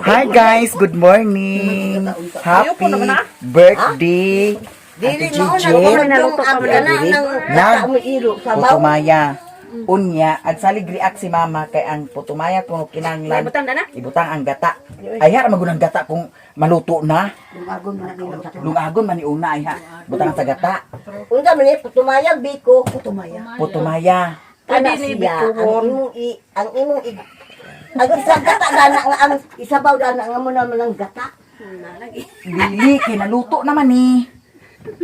Hi guys, good morning. Happy birthday. Ate Gigi. Na putumaya. Unya, at salig react si mama kay ang putumaya kung kinanglan ibutang ang gata. Ay ha, magunang gata kung maluto na. Lungagon man ni una ay ha. Butang sa gata. Unsa man ni putumaya biko Putumaya. Kana siya ang imong ang isang gata dana ang isabaw dana nga mo naman ang gata. Dili kinaluto naman ni.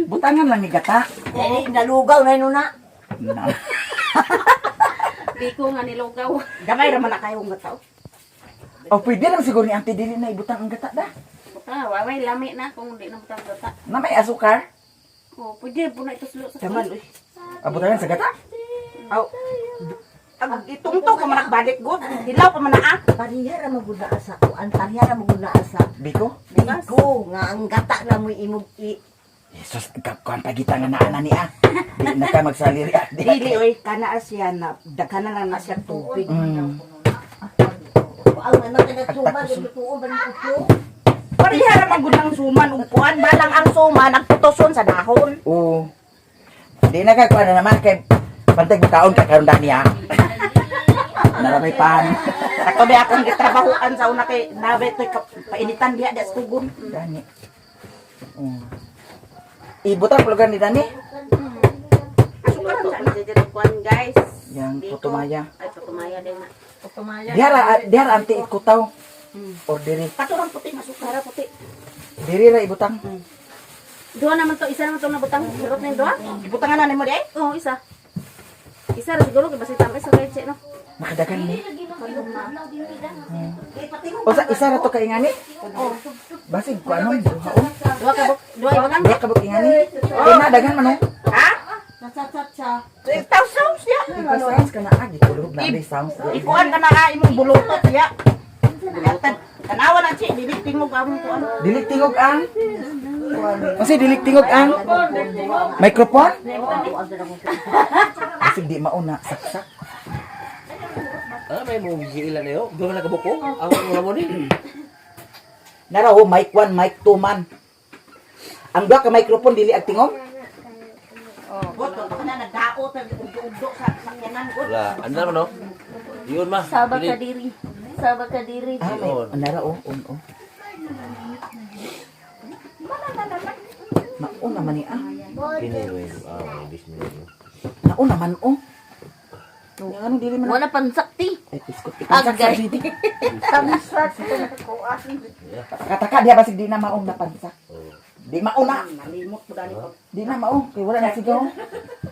Butangan lang ni gata. Nalugaw na nuna. Na. Biko nga nilugaw. Gamay ra man na kayong gata. O pwede lang siguro ni Auntie Dili na ibutang ang gata da. May lami na kung hindi na butang gata. Na may asukar. Oh, pwede po na ito sulo sa Gaman uy. Abutangan sa gata. Aw. Ang itungtong ka man balik gud. Hilaw pa man na Pariha ra magud na asa ko. Antariha ra magud na asa. Biko. Biko nga ang gata na mo imog Jesus, kuan pagita nga naa ni ah. Di na ka magsaliri ah. dili oy kana siya na daghan na lang na siya tubig. Mm. Ang ano ka suman lutuon ba ni utlo? Pariha ra magud ang suman upuan balang ang suman nagputoson sa dahon. Oo. Di na ka kuan na naman kay pantay kaon ka karon dani ah. Naramay pan. Ako ba akong gitrabahoan sa una kay nabe toy painitan diha sa tugon. Dani. Ibutang pulugan ni Dani. Ito ang jajarukuan guys. Yang Biko. putumaya. Ay, putumaya din na. Putumaya. Diara anti ikutaw. Or diri. Katurang puti masukara puti. Diri ra ibutang. Dua naman to, isa naman to na butang. Hirot na yung dua? Ibutangan na nimo di ay. Oo, isa. Isa ra siguro kay basi tampay sa leche no. Nakadagan ni. O sa isa ra to kay ngani? Basig ko anon duhaon. Dua ka buk, dua ibutang. Dua ka ingani. Kay na dagan man oh. Ha? Cha. Ikaw sounds ya. Ikaw sounds ka na agi kulog na di sounds. Ikuan ka na imong bulutot ya. Bulutot. Tanawa na si diliting mo gamon ko ano. Dilik tingog ang. Kasi dilik tingog ang. Microphone? Kasi di mauna saksak. May mo giilan na yun. Doon na kabuko. Ang mga mo din. Nara ho, mic 1, mic 2 man. Ang dua ka microphone dili ag tingog. Goto ka na nagdaot ugdo sa sakyanan gud. Wala. Ano naman no? Yun ma. Sabag Dili. ka diri. Sabag ka diri. Ah, may, nara oh, on. Naon naman ni ah. Pinay. Bismillah. Naon naman oh. Yang ano dili man. Wala pansakti. Ay, biskot. Agay. Kataka dia basig di na maong napansak. Di mauna. Nalimot mo dani ko. Di na maong. Kay wala na sigaw.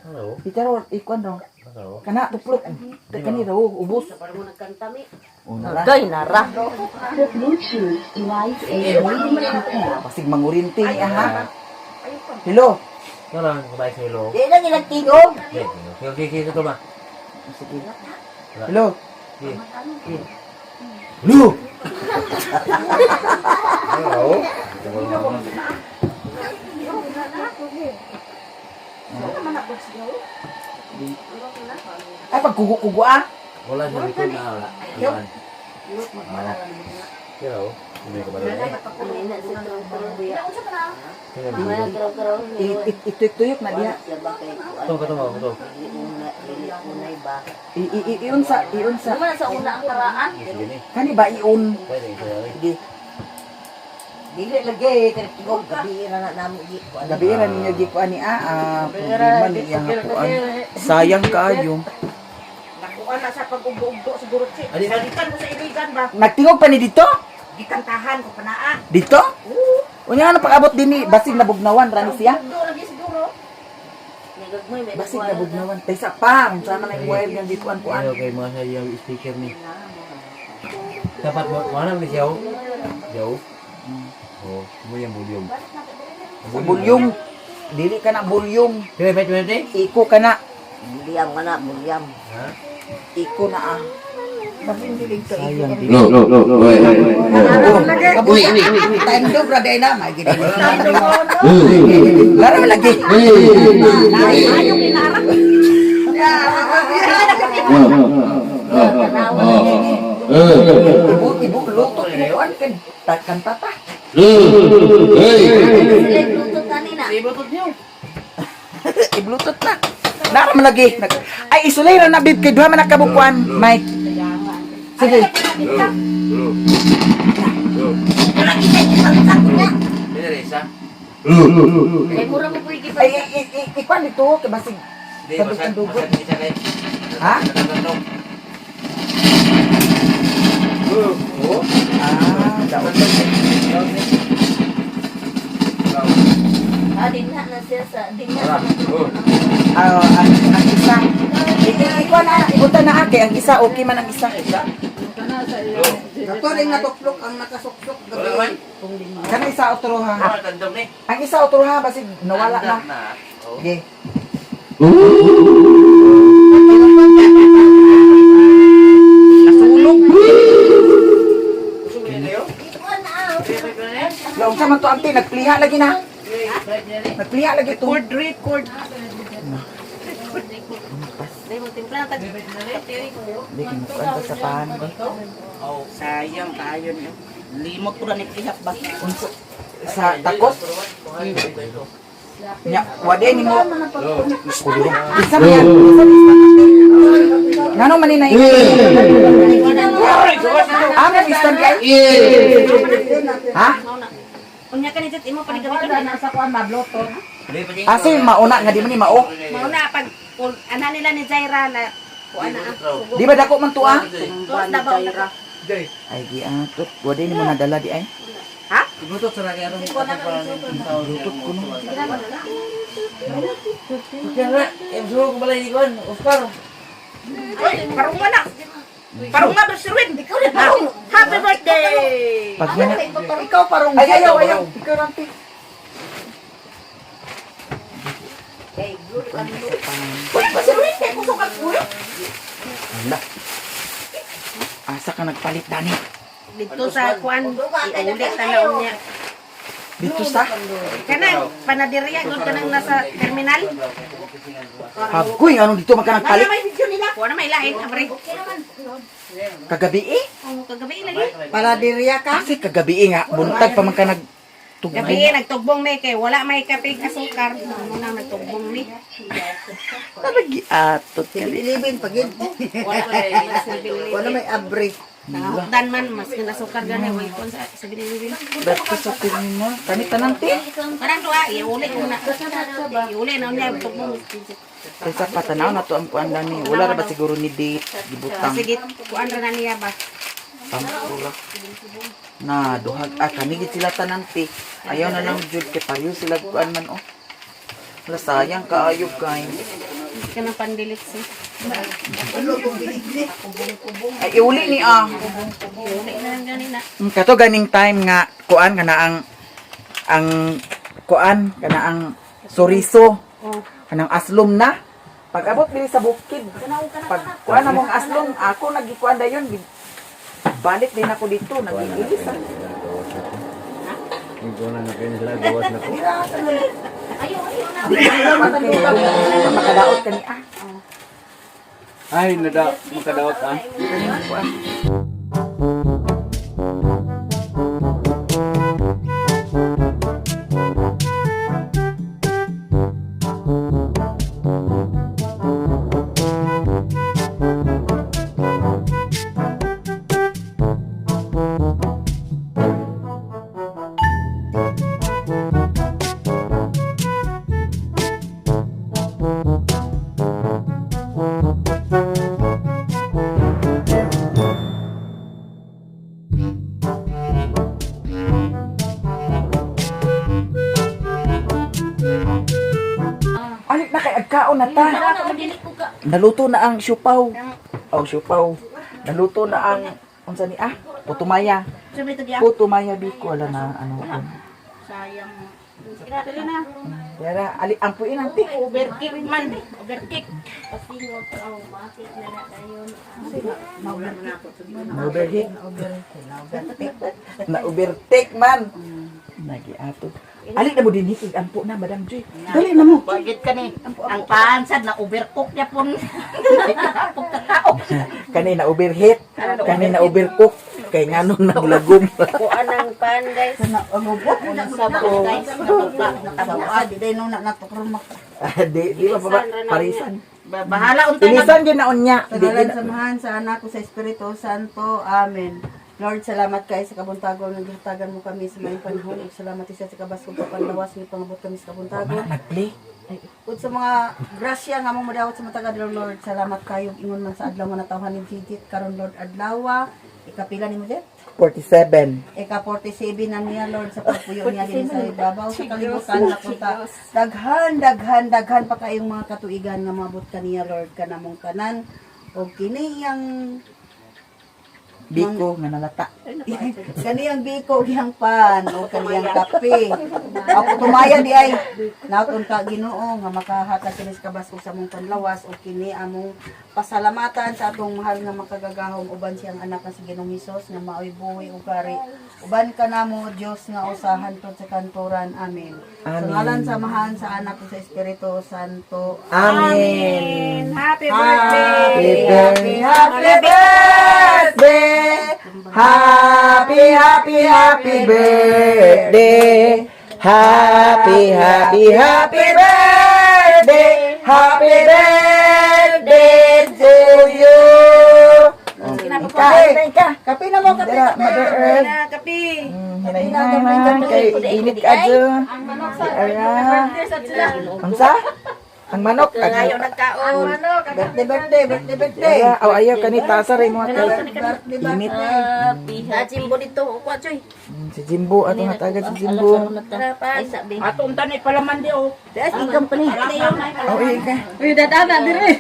Ano? Pitaro, ikon daw. Ano? Kana tuplok. Kani daw ubos. Para mo nagkantami. Una. Gay nara. Basig mangurinti ha. Hello. Ano lang? Kabay sa ilo. Di lang ilang tingog. Okay. Ito ba? Sige. Hello. Okay. Hello. Hello? Ay pagkugo-kugo ah. Wala siya likod na wala. Iwan. Mana? Hello? Hindi ko ba Ituyok na diha. Ito. Iun sa Naman sa una ang karaan. Sige. kani ba iun? Pwede ito. Di Dili lagi kay tingog gabi na namo gi. gabi ra ninyo gikuan ni problema ni iyang kuan. Sayang kaayo. Nakuha na sa pag-ugdo siguro si. Adi, adi. Balikan mo sa iligan ba? Nagtingog pa ni dito? Gikantahan ko pa naa. Dito? Unya ano pag-abot dinhi basig nabugnawan ra ni siya? Ugdo lagi siguro. Nagagmoy may Basig nabugnawan. Taysa pang sana may wire nga gikuan kuan. Ano kay mga siya yung speaker ni. Dapat mo mana ni siya? Jauh. Oh, mo yung volume. Bulyong. Dili ka na bulyong. Pwede. Iko ka na. Mulyam mana mulyam. Ha? Iko na ah. Bakit dilig ka iko? No. Wait. Tando bra day na may gini. Lara lagi. Ayaw kinarap. Oh. Ibu luto kuan kan kantata. Sila lutot kanina. I-bluetooth na. Naram lagi. Ay isulay na bib kay duha man nakabukuan, Mike. Sige. Kay mura mo puy gipa. Ay ikuan dito kay basig sabit ang dugot. Ha? Daon Dinha na siya sa dinha. ang isa. Ikuan na, ibuta na kay ang isa okay man ang isa. Dato rin natuklok ang nakasuksok gabi. Kana isa otro ha. Ang isa otro ha basig nawala na. Okay. Nasulog. Laong sa man to ante nagpliha lagi na. Nagpliha lagi to. Record. Dai mo timpla tag. Hindi kinukuan sa pan. Sayang kayo niyo. Limot ko na ni pihak ba. Unso sa takos. Nya, wade ni mo. Isa man yan. Ngano man ni na ini? Ano istan kay? Ha? Unya ka ni jet imo pa ni gabi Wala na sa kuan mabloto. Asi mauna nga di man ni mao. Mauna pag ana nila ni Jaira na kuan na. Di ba dako man tuwa? Tos na ba? Ay gi atot. Wade ni mo nadala di ay. Lutot sa lagi aron. Lutot ko no. Kaya nga, suruh ko pala ni Kuan, Oscar. Oy, parang wala. Parang nga ba si Ruin? Happy birthday! Pag yan. Ikaw parang Ay ayaw ayaw. Ikaw lang ti. Uy, ba si Ruin? Kaya kusok ang ulo. Ala. Asa ka nagpalit dani? Dito sa kuan iuli tanaw niya. Dito sa Kanang panaderia gud kanang nasa terminal. Hagoy ano dito man ka nagpalit? May video nila. Kuha na may lain abre. Kagabi eh. Oh, kagabi lagi. Paladeria ka. Kasi kagabi eh nga buntag pa man ka nagtugbong. Gabi nagtugbong ni kay wala may kapig asukar. Mo na nagtugbong ni. Lagi atot ka. Bilibin pagid. Wala may abre. Nangutdan man mas kinasukar gani way kon sa bilibin. Ba't ka sa tingin mo? Kani tanan ti? Parang tuwa iuli ko na. Iuli na niya tugbong. Kaysa patanaw na to ang kuan dani. Wala ra ba siguro ni date gibutang. Sige kuan ra na niya ba. Pampura. Na duhag kanigit sila tanan ti. Ayaw na lang jud kay pareho sila kuan man oh. Wala sayang kaayo guys. Hindi ka na pandilit si. Ay iuli ni ah. Iuli na lang gani na. Kato ganing time nga kuan kana ang kuan kana ang soriso. Oh. Kanang aslom na. Pag abot diri sa bukid. Pag kuan among aslom, ako nagikuan dayon. Balik din ako dito, nagigilis ah. Ikaw na nila, gawas na ko. Makadaot ka ni ah. Ay, makadaot ah. Alik na kay agkaon na ta. Naluto na ang siupaw. Oh, siupaw. Naluto na ang unsa ni ah, putumaya. Sabi ito diya. Putumaya biko wala na ano. Sayang. Dili na. Pero ali ang puin ang ti. Overkick man. Overkick. Overheat. Na overtake man. Nagi ato. Alik na mo din hikig ampo na Madam Joy. Dali na mo. Bagit ka ni. Ang pansad na overcook niya po. Pagkatao. Kanina overheat, kanina overcook, kay nganong naglagom. Kuan ang pan guys. Sabon guys. Sabon. Di day nung natukron mak. Di ba parisan. Bahala unta na. Inisan gyud naon niya. Sa ngalan samahan sa anak ko sa Espiritu Santo. Amen. Lord, salamat kayo sa kabuntagon. Nagihatagan mo kami sa may panahon. Ug salamat isa sa kabasog sa panlawas ni pangabot kami sa kabuntagon. Nagplay. Ug sa mga grasya nga mong madawat sa matagad, Lord, salamat kayo ingon man sa adlaw nga natawhan ni Gigit karon Lord adlaw. Ikapila ni mo Jet? 47. Ika 47 na niya Lord sa pagpuyo niya din sa ibabaw sa kalibutan na punta. Daghan pa kayong mga katuigan nga mabot kaniya Lord kanamong tanan. O kini yang Biko nga nalata. kaniyang biko gihang pan o kaniyang kape. Ako tumaya di ay naton ka Ginoo nga makahatag kini sa kabasog sa among panlawas o kini among pasalamatan sa atong mahal nga makagagahom uban siyang anak nga si Ginoong Hesus nga maoy buhi ug kari. Uban ka namo Dios nga usahan tod sa kanturan. Amen. Sa ngalan samahan sa anak ko sa Espiritu Santo. Amen. Happy Happy birthday. birthday. Happy birthday. Happy birthday. Happy birthday to you. Kape na mo, kape na Mother Earth. Kapi. Hinay-hinay kay init ka dyan. Ara. Ang sa? Ang manok. Ayaw nagkaon. birthday. Ayaw kanita sa rin mga kay. Init. Jimbo dito. Kuha choy. Si Jimbo. Ato nga tagad si Jimbo. Ay sabi. Ato unta ni palaman di o. Igam pa ni. Oh, iya ka. Uy, dadana dire.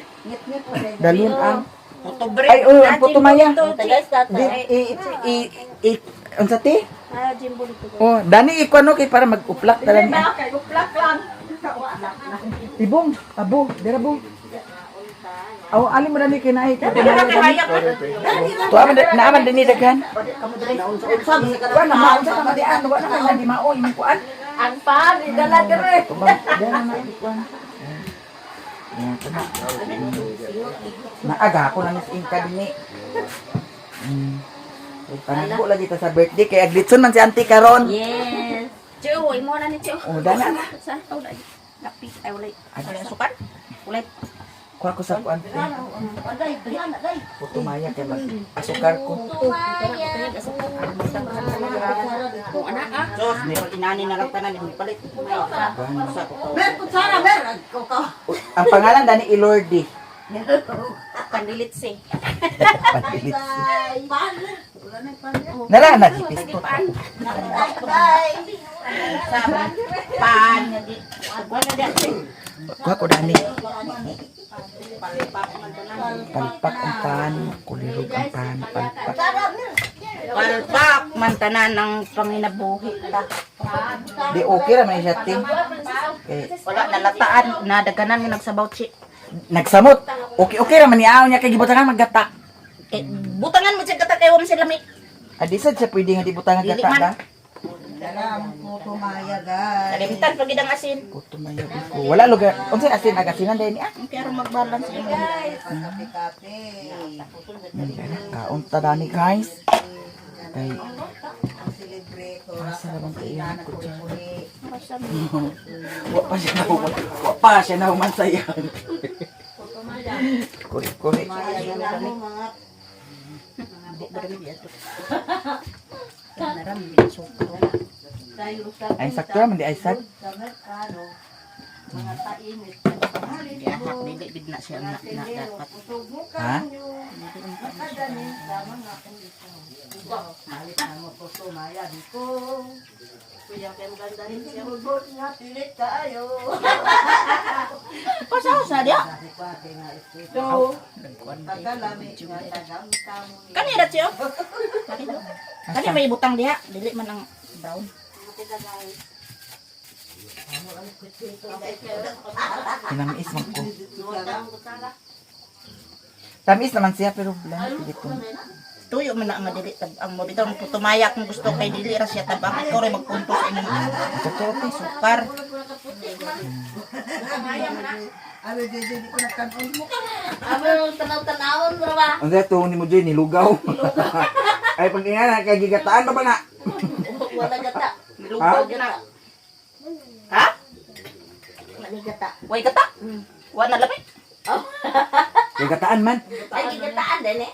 Dalun ang. Otobre. Ay, oh, ang puto maya. Guys, tata. Ang sa ti? Jimbo dito. Oh, dani iko ano kay para mag-uplak talan. Kay uplak lang. Ibong, abo, dira bo. Aw, ali mo dani kinai. Tuwa man naaman din ni daghan. Wa na mao sa kamadian, wa na man di mao imong kuan. Ang pan, dala dire. Dala na ikuan. Naaga ko na nis inka din ni. Panagbo lagi ta sa birthday kay aglitson man si auntie karon. Yes. Chiyo, imo na ni Chiyo. Oh, dana. Sa tawla. Kapi, ay ulay. Ay sukan. Ulit. Kuha ko sa kuan. Puto maya kay mag asukar ko. Kung anak ah. Sos, may inani na lang tanan ni palit. Mer, kutsara, mer. Ang pangalan dani Ilordi. Kandilit si. Pandilit. Nara na jipis to. Pan nga di. Wala di. Kuha ko dani. Palpak ang pan, kulirog ang pan, palpak. Palpak man tanan ang panginabuhi ta. Di okay ra man siya ting. Kay Wala nalataan na daghanan nga nagsabaw chi. nagsamot. Okay ra man niaw niya kay gibutangan maggata. Butangan mo siya kata kay wam sila mi. Adi sad siya pwede nga dibutangan Dili gata man. da. Dala ang puto maya, guys. Kalimtan pag idang asin. Puto mayo ko. Wala lugar. Unsay asin agasinan dai ni ah. Pero mag-balance yung Kape-kape. Kaunta dani guys. Kay Ang celebrate. asa ra man kay Yan, ko dyan. nagpupuli. Wa pa siya na humansayang. Kuri-kuri. Maya, dala mo mga Ay sakto man di ay sak. sa merkado. Mga tainit. Biyahat, dili bid na siya na dapat. Ha? Makadanin sa mga kondisyon. Malit na mo puto maya dito. Kuya kayo gandahin siya magbot nga pilit tayo. Pasaw dia. Pati nga ito. Pagkalamit nga tagang tamo. Kanira siya. Kani may butang diha, dili man ang brown. Inamis man ko. Tamis naman siya pero blank dito. tuyo man na nga dili ang mo bitaw putumaya kung gusto kay dili ra siya tabang ikaw ray magpunto sa imong sukar. Abi di ko nagkanon mo. Amo tanaw-tanawon ra ba? Ang dito ni mo Jay nilugaw. Ay pag ingana kay gigataan pa ba na? Wala gata. Lugaw gina. Ha? Wala gata. Way gata? Wala labi. Gigataan man. Ay gigataan din eh.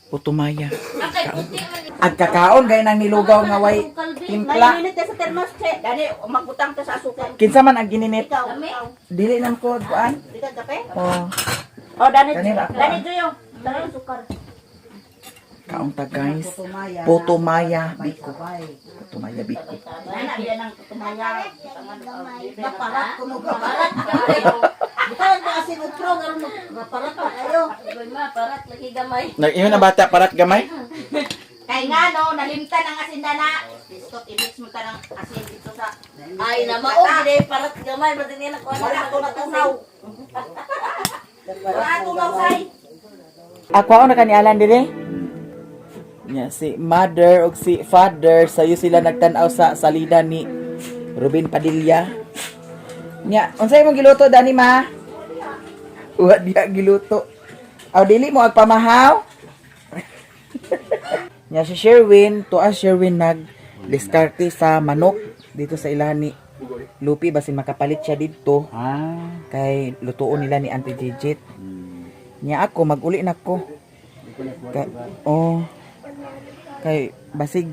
Putumaya. Nakay puti man. Ang kakaon gay nang nilugaw nga way timpla. Nainit sa thermos che. Dani magbutang ta sa asukal. Kinsa man ang gininit? Ikaw. Dili nang ko kuan. Di ka kape? Oh, Oh, dani. Kanila. Dani tuyo. Dani sukar. kaunta guys. Putumaya. Putumaya biko. Sabay. Putumaya biko. Nana diyan ang tumaya. Naparat ko mo parat. Bukan ba asin utro garon maparat pa kayo. Boy ma parat lagi gamay. Nag-ingon na bata parat gamay? Kay nga no, nalimtan ang asin dana. Distot i-mix mo ta ng asin dito sa Ay na mao gid parat gamay ba din na ko wala ko natunaw. Wala tunaw say. Ako na kanialan dire. Nya si mother ug si father sayo sila nagtan-aw sa salida ni Ruben Padilla. Nya, unsay imong giluto dani ma? Wa diha giluto. Aw dili mo agpamahaw. Nya si Sherwin, tuas Sherwin nag-diskarte sa manok dito sa ilahan ni Lupi basin makapalit siya dito. Kay lutuon nila ni Auntie Gigit. Nya ako maguli na ko. Kay basig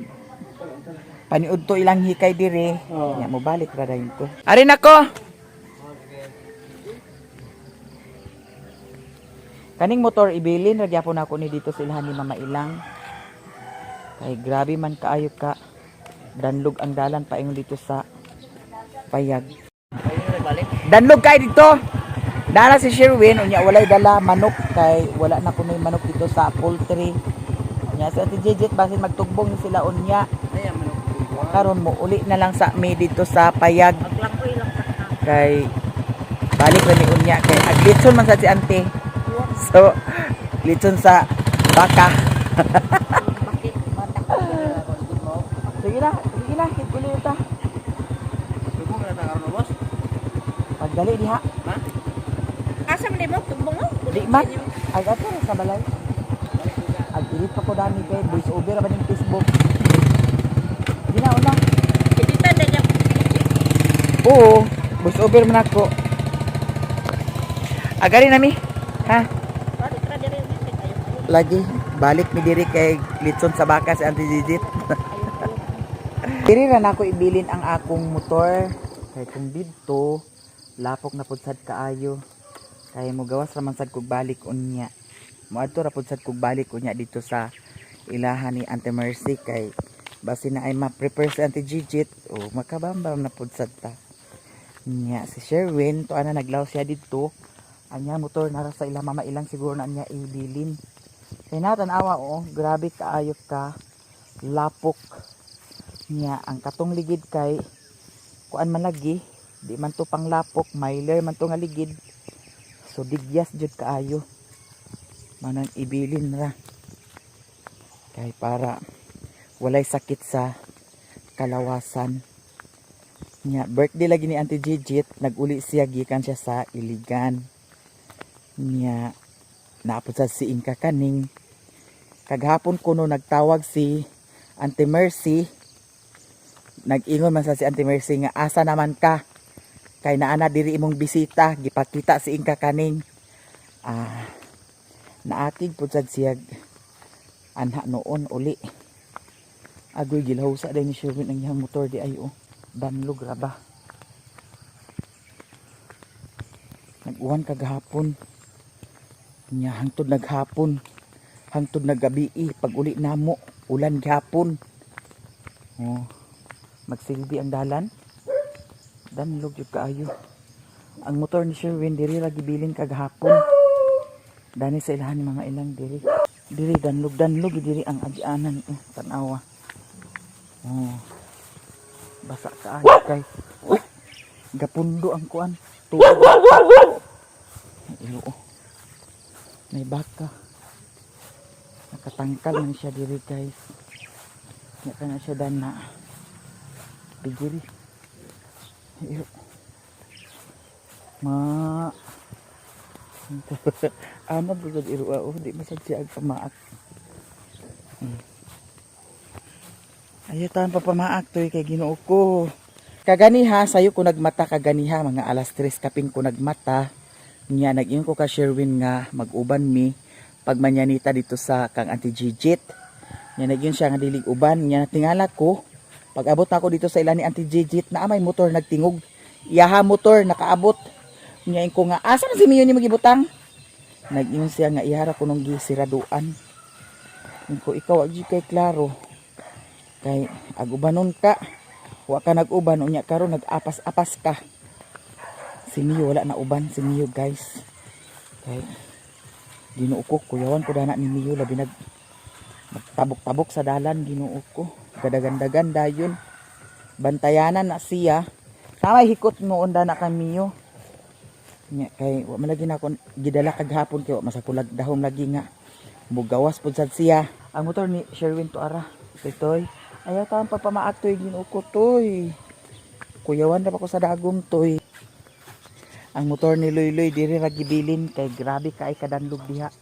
paniud to ilang hikay dire. Nya mo balik ra dayon ko. Ari nako. Kaning motor ibilin ra gyapon ako ni dito sa ilahan ni Mama Ilang. Kay grabe man kaayo ka. Danlog ang dalan paingon dito sa Payag. Danlog kay dito. Dala si Sherwin unya walay dala manok kay wala na kunoy manok dito sa poultry. Nya sa Ate Gigit basin magtugbong ni sila unya. Karon mo uli na lang sa mi dito sa Payag. Kay balik ra ni unya kay aglitson man sa si Ante. So litson sa baka. Sige na, kituli ta. Pagdali diha. Asa man mo tumbong mo? Di man, agato sa balay. Ag-edit pa ko dami kay voice over ba ning Facebook. Di na una. Edita na niya. Oo, voice over man ako. Agari nami. Ha? Balik ra dire kayo. Lagi balik mi diri kay litson sa baka si Auntie Gigit. Diri ra nako ibilin ang akong motor kay kung didto lapok na pud sad kaayo. Kay mo gawas ra man sad kog balik unya. Moadto ra pud sad kog balik unya dito sa ilahan ni Auntie Mercy kay basin na ay ma-prepare si Auntie Gigit o makabambam na pud sad ta. Nya si Sherwin to ana naglaw siya dito. Anya motor nara sa ilang Mama Ilang siguro na niya ibilin. Kay natanawa grabe kaayo ka lapok niya ang katong ligid kay kuan man lagi di man to pang lapok mailer man to nga ligid so digyas jud kaayo manang ibilin ra kay para walay sakit sa kalawasan niya. Birthday lagi ni Auntie Gigit, naguli siya gikan siya sa Iligan niya. Naapod sa si Inka kaning kaghapon kuno nagtawag si Auntie Mercy. Nag-ingon man sa si Auntie Mercy nga asa naman ka kay naana diri imong bisita, gipakita si Inka kaning naatig pud sad siya anha noon uli. Agoy gilaw sa day ni Sherwin ang iyang motor di ay danlog ra ba. Nag-uwan kagahapon nya hangtod naghapon hangtod naggabi pag uli namo ulan gihapon. Magsilbi ang dalan danlog jud kaayo. Ang motor ni Sherwin diri ra gibilin kagahapon dani sa ilahan ni Mga Ilang diri danlog diri ang agianan tanawa. Basa kaayo kay gapundo ang kuan tubig. May baka Nakatangkal man siya diri guys. Nya kana siya dana. Pigiri. Iyo. Ma. Ama bugod iruwa oh, di masad siya ag pamaak. Ayatan pa pamaak toy kay Ginoo ko. Kaganiha sayo ko nagmata kaganiha mga alas 3 kaping ko nagmata. Nya nag-ingon ko ka Sherwin nga mag-uban mi pag manyanita dito sa kang Auntie Gigit. Nya nag-ingon siya nga dilig uban. Nya tingala ko pag abot na ako dito sa ilan ni Auntie Gigit na may motor nagtingog. Iyaha motor nakaabot. Nya ko nga asa na si Mio ni magibutang. Nag-ingon siya nga ihara ko nung gisiraduan. Ko ikaw agi kay klaro. Kay agubanon ka. Wa ka nag-uban unya karon nag-apas-apas ka. Si Mio wala na uban si Mio guys. Kay Ginoo ko kuyawan ko dana ni Mio labi magtabok-tabok sa dalan Ginoo ko. Gadagan-ganda yun. Bantayanan na siya. Tamay hikot noon dana ka Mio. Nya kay wa man lagi na ako gidala kaghapon kay wa masakulag dahom lagi nga. Mugawas pud sad siya. Ang motor ni Sherwin to ara. Toy. Ayaw taon pa pamaak toy Ginoo ko toy. Kuyawan ra pa ko sa dagom toy. Ang motor ni Loy diri ra gibilin kay grabe kay kadanlog diha.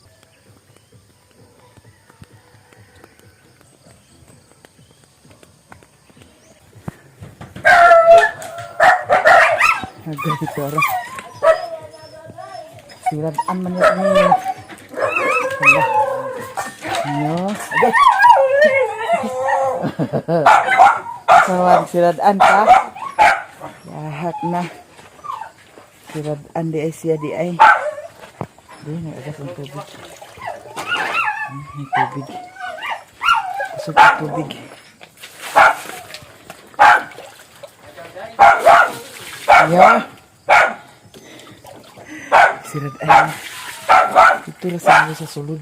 Agad ito ara. Sirad-an man yun ni. Yo, agad. Sawag sirad-an ka. Lahat na. Sirad-an di ay siya di ay. Di na agas ang tubig. May tubig. Kusog ang tubig. Yo. Sirad-an. Ito lang sa sulod.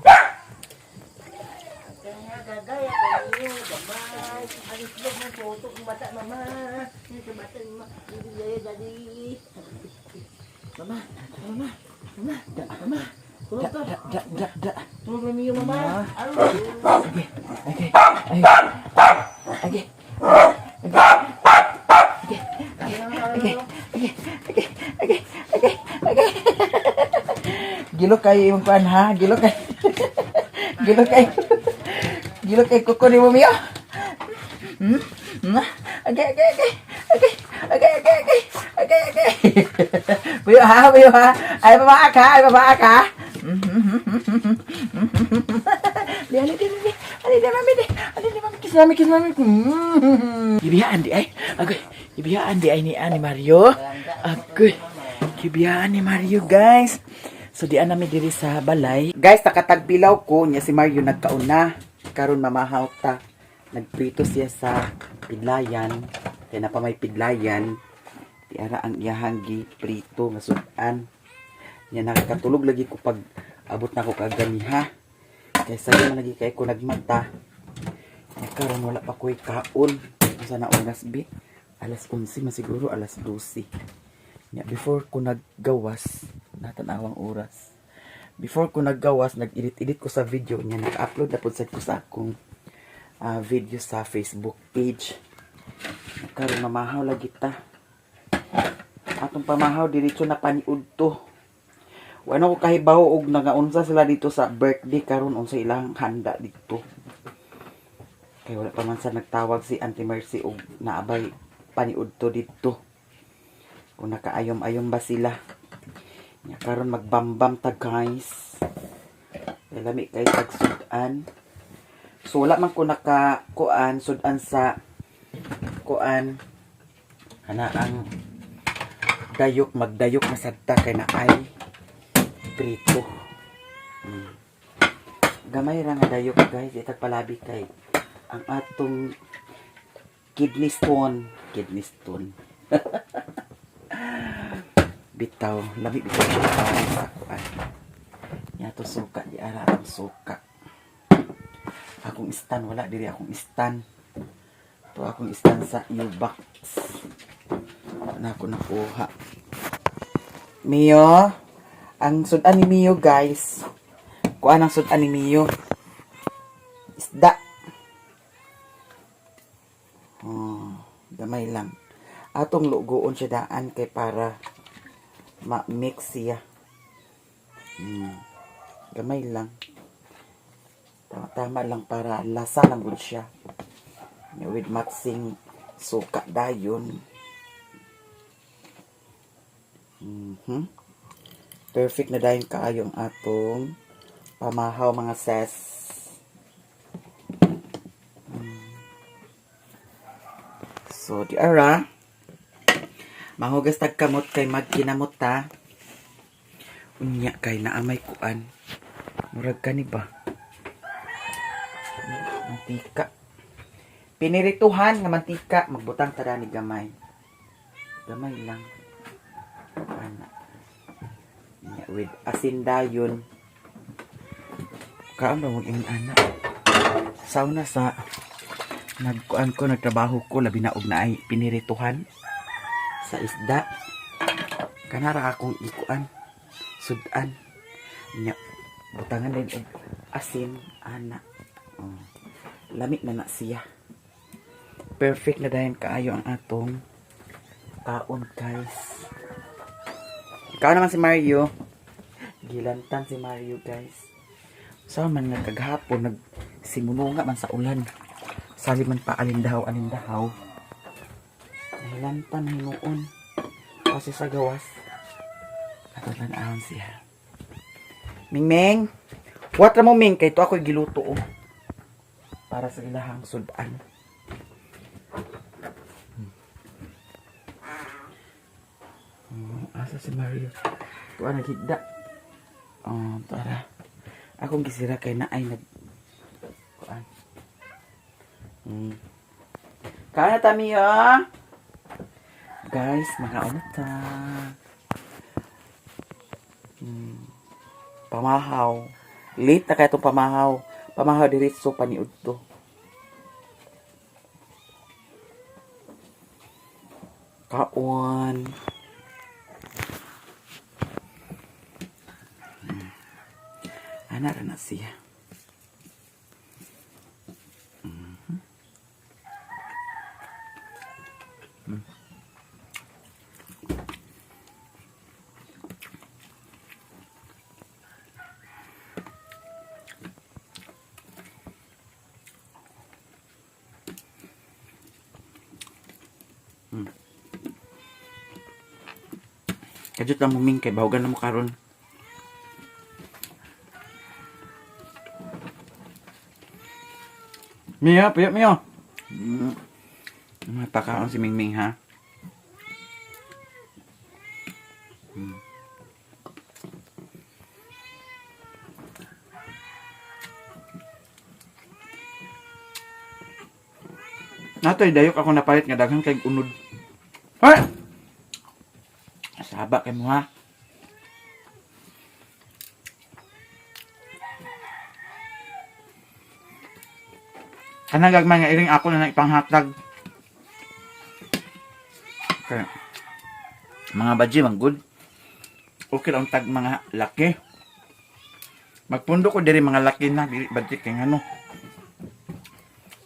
Tulog na Mio mama. Gilo kayo yung kuan ha, gilo kay. Gilo kay kuko ni mo Mio. Okay. Buyo ha. Ay babaak ha. Kiss mami. Ibiyaan di ay. Okay. Ibiyaan di ay ni Mario. Okay. Ibiyaan ni Mario guys. So di anami diri sa balay. Guys, nakatagpilaw ko niya si Mario nagkauna. Karon mamahaw ta. Nagprito siya sa pidlayan. Kaya na pa may pidlayan. Tiara ang iyahang prito nga sudan. Nya nakakatulog lagi ko pag abot na ko kaganiha. Kaya sayo man lagi kay ko nagmata. Nya karon wala pa ko'y kaon. Sa na oras bi. Alas 11 masiguro alas 12. Nya before ko naggawas, natanawang oras. Before ko naggawas, nag-edit ko sa video niya. Nag-upload na po ko sa akong video sa Facebook page. Karon mamahaw lagi ta. Atong pamahaw diretso na paniud to. Wano ko kahibaw og nagaunsa sila dito sa birthday karon unsa ilang handa dito. Kay wala pa man sa nagtawag si Auntie Mercy og naabay paniud to dito. Kung nakaayom-ayom ba sila. Nya karon magbambam ta guys. Lami kay tagsudan. So wala man ko nakakuan sudan sa kuan ana ang dayok magdayok masadta kay na ay prito. Gamay ra nga dayok guys, itag palabi kay ang atong kidney stone. Bitaw, lami bitaw sa kuan. Yato suka di ara ang suka. Akong stand wala diri akong stand. To akong stand sa U-box. Na ako nakuha. Mio, ang sudan ni Mio guys. Kuan ang sudan ni Mio. isda. Oh, gamay lang. Atong lugoon siya daan kay para ma-mix siya. Gamay lang. Tama-tama lang para lasa lang gud siya. With mixing suka dayon. Perfect na dayon kaayong atong pamahaw mga ses. So, di ara. Mahugas tag kamot kay magkinamot ta. Unya kay naamay kuan. Murag kani ba? Mantika. Pinirituhan nga mantika, magbutang tada ni gamay. Gamay lang. Ana. Unya with asin dayon. Kaan ba maging anak? Sauna sa nagkuan ko, nagtrabaho ko, labi na og naay pinirituhan sa isda. Kanara akong ikuan, sudan. Nya, butangan din og asin, ana. Oh. Lamig na siya. Perfect na dahil kaayo ang atong kaon, guys. Ikaw naman si Mario. Gilantang si Mario, guys. Sa man nga kaghapon, nagsimununga man sa ulan. Sabi man pa alindahaw. Nahilanta na hinuon. Kasi sa gawas. Katalan ahon siya. Mingming! What ra mo, Ming? Kay to ako'y giluto, oh. Para sa ilahang sudan. Asa si Mario? Tuwa naghigda. Oh, tara. Akong gisira kay naay nag... Kuan. Kaya na tami, ha? Guys, mga ta. Pamahaw. Late na kaya itong pamahaw. Pamahaw diretso paniud to. Kaon. Ana na siya. Kajut lang muming kay bahugan na mo karon. Mia, piyak Mia. Mapakaon si Mingming, ha? Natoy dayok ako napalit nga daghang kay unod. Ha? Saba kay mo, ha? Kanang gagmay nga iring ako na ipanghatag. Okay. Mga badji, mang good. Okay lang tag mga laki. Magpundo ko diri mga laki na, diri badji kay ngano.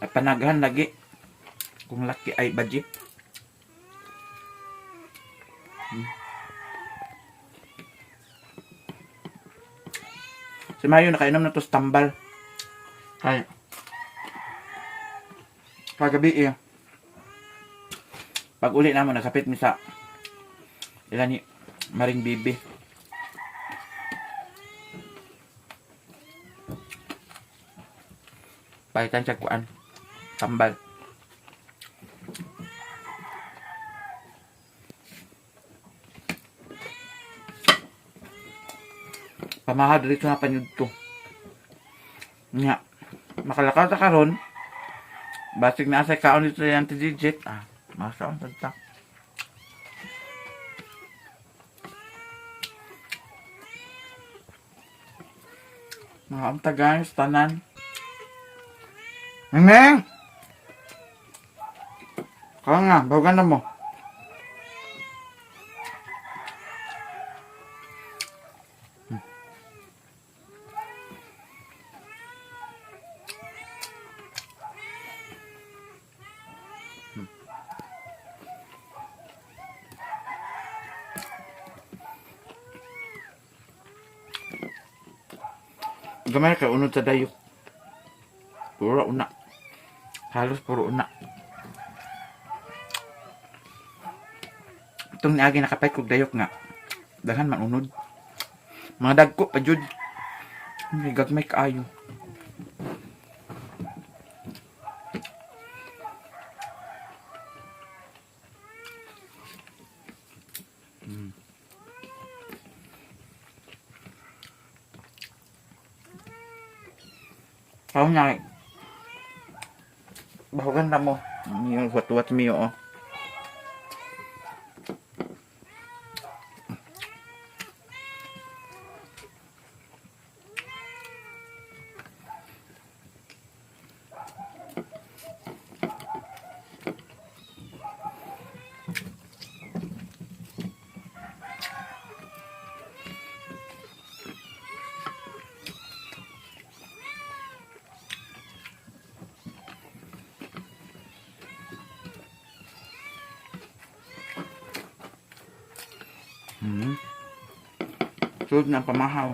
At panaghan lagi. Kung laki ay badji. Si Mayo nakainom na to sa tambal. Ay. Kagabi eh. Pag uli naman, nakapit mi sa ilan ni Maring Bibi. Paitan siya kuan. Tambal. Pamahal dito na panyud to. Nga. Makalakaw ta karon. Basig na asay kaon dito yung anti-digit. Masaon sa tak. Mga amta guys, tanan. Mingming! Kaya nga, bawagan na mo. Gamay ka unod sa dayok. Puro una. Halos puro una. Itong niagi nakapay kog dayok nga. Daghan man unod. Mga dagko pa jud. May gagmay kaayo. Kau nyai. Bahugan na mo. Yung wat-wat miyo oh. Sulod ng pamahaw.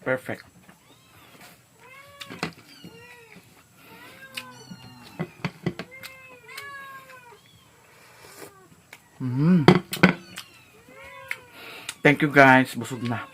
Perfect. Thank you guys. Busog na.